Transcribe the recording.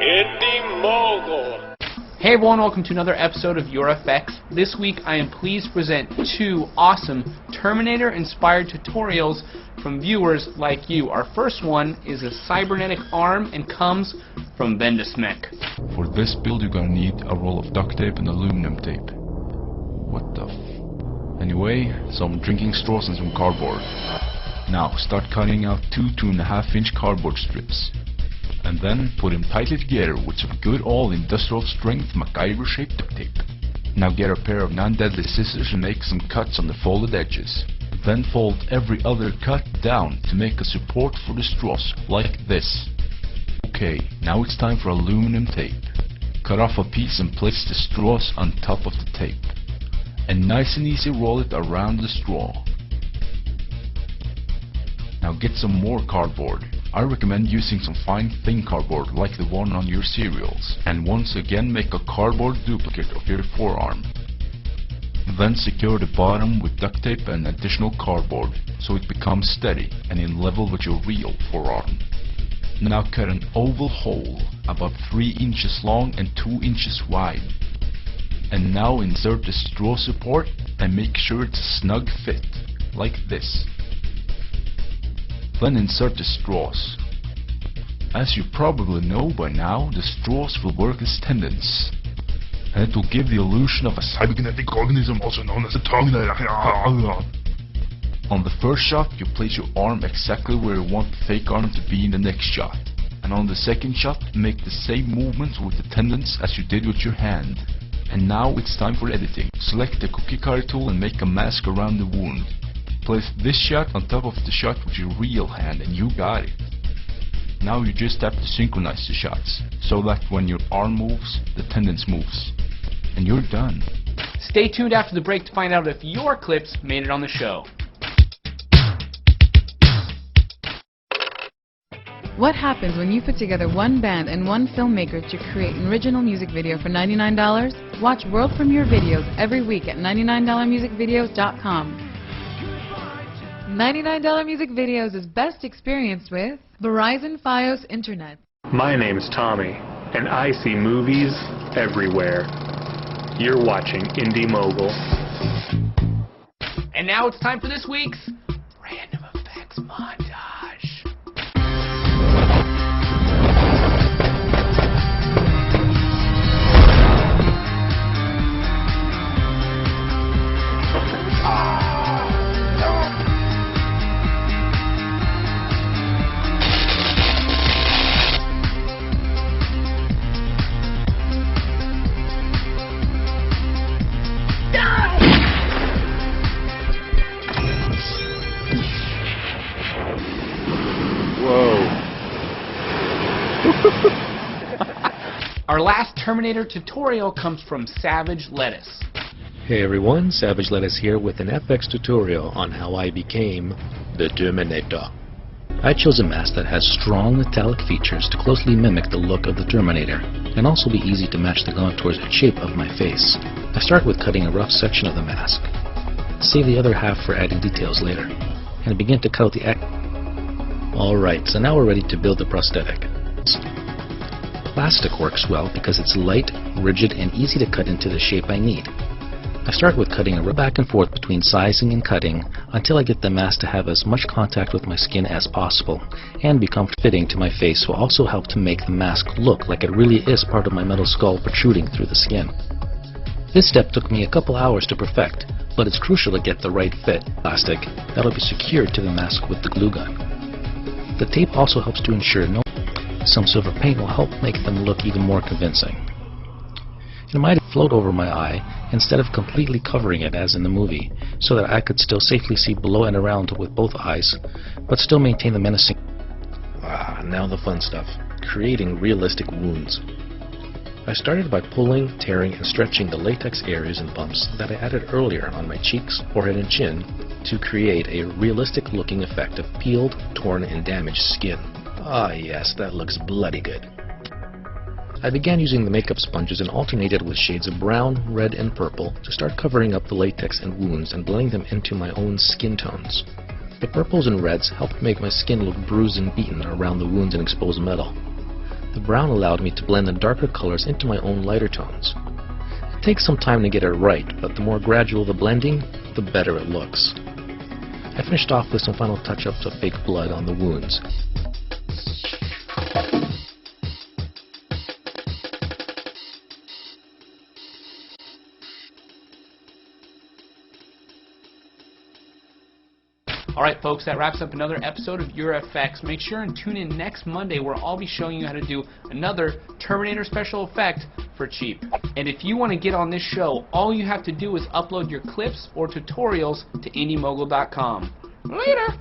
Indie Mogul. Hey everyone, welcome to another episode of Your FX. This week I am pleased to present two awesome Terminator-inspired tutorials from viewers like you. Our first one is a cybernetic arm and comes from Vendesmec. For this build you're gonna need a roll of duct tape and aluminum tape. What the Anyway, some drinking straws and some cardboard. Now start cutting out 2.5 inch cardboard strips. And then put them tightly together with some good old industrial strength MacGyver shaped duct tape. Now get a pair of non-deadly scissors and make some cuts on the folded edges. Then fold every other cut down to make a support for the straws, like this. Okay, now it's time for aluminum tape. Cut off a piece and place the straws on top of the tape. And nice and easy roll it around the straw. Now get some more cardboard. I recommend using some fine thin cardboard like the one on your cereals. And once again make a cardboard duplicate of your forearm. Then secure the bottom with duct tape and additional cardboard so it becomes steady and in level with your real forearm. Now cut an oval hole about 3 inches long and 2 inches wide. And now insert the straw support and make sure it's a snug fit, like this. Then insert the straws. As you probably know by now, the straws will work as tendons. And it will give the illusion of a cybernetic organism also known as a Terminator. On the first shot, you place your arm exactly where you want the fake arm to be in the next shot. And on the second shot, make the same movements with the tendons as you did with your hand. And now it's time for editing. Select the cookie cutter tool and make a mask around the wound. Place this shot on top of the shot with your real hand and you got it. Now you just have to synchronize the shots, so that when your arm moves, the tendons moves. And you're done. Stay tuned after the break to find out if your clips made it on the show. What happens when you put together one band and one filmmaker to create an original music video for $99? Watch world premiere videos every week at $99musicvideos.com. $99 Music Videos is best experienced with Verizon Fios Internet. My name's Tommy, and I see movies everywhere. You're watching Indie Mogul. And now it's time for this week's Random Effects Montage. Our last Terminator tutorial comes from Savage Lettuce. Hey everyone, Savage Lettuce here with an FX tutorial on how I became the Terminator. I chose a mask that has strong metallic features to closely mimic the look of the Terminator and also be easy to match the contours and shape of my face. I start with cutting a rough section of the mask. Save the other half for adding details later. And I begin to cut out the Alright, so now we're ready to build the prosthetic. Plastic works well because it's light, rigid, and easy to cut into the shape I need. I start with cutting a back and forth between sizing and cutting until I get the mask to have as much contact with my skin as possible and become fitting to my face will also help to make the mask look like it really is part of my metal skull protruding through the skin. This step took me a couple hours to perfect, but it's crucial to get the right fit plastic that'll be secured to the mask with the glue gun. The tape also helps to ensure some silver paint will help make them look even more convincing. It might float over my eye instead of completely covering it as in the movie, so that I could still safely see below and around with both eyes, but still maintain the menacing. Now the fun stuff. Creating realistic wounds. I started by pulling, tearing, and stretching the latex areas and bumps that I added earlier on my cheeks, forehead, and chin to create a realistic looking effect of peeled, torn, and damaged skin. Ah yes, that looks bloody good. I began using the makeup sponges and alternated with shades of brown, red, and purple to start covering up the latex and wounds and blending them into my own skin tones. The purples and reds helped make my skin look bruised and beaten around the wounds and exposed metal. The brown allowed me to blend the darker colors into my own lighter tones. It takes some time to get it right, but the more gradual the blending, the better it looks. I finished off with some final touch-ups of fake blood on the wounds. Alright folks, that wraps up another episode of Your FX. Make sure and tune in next Monday where I'll be showing you how to do another Terminator special effect for cheap. And if you want to get on this show, all you have to do is upload your clips or tutorials to IndieMogul.com. Later!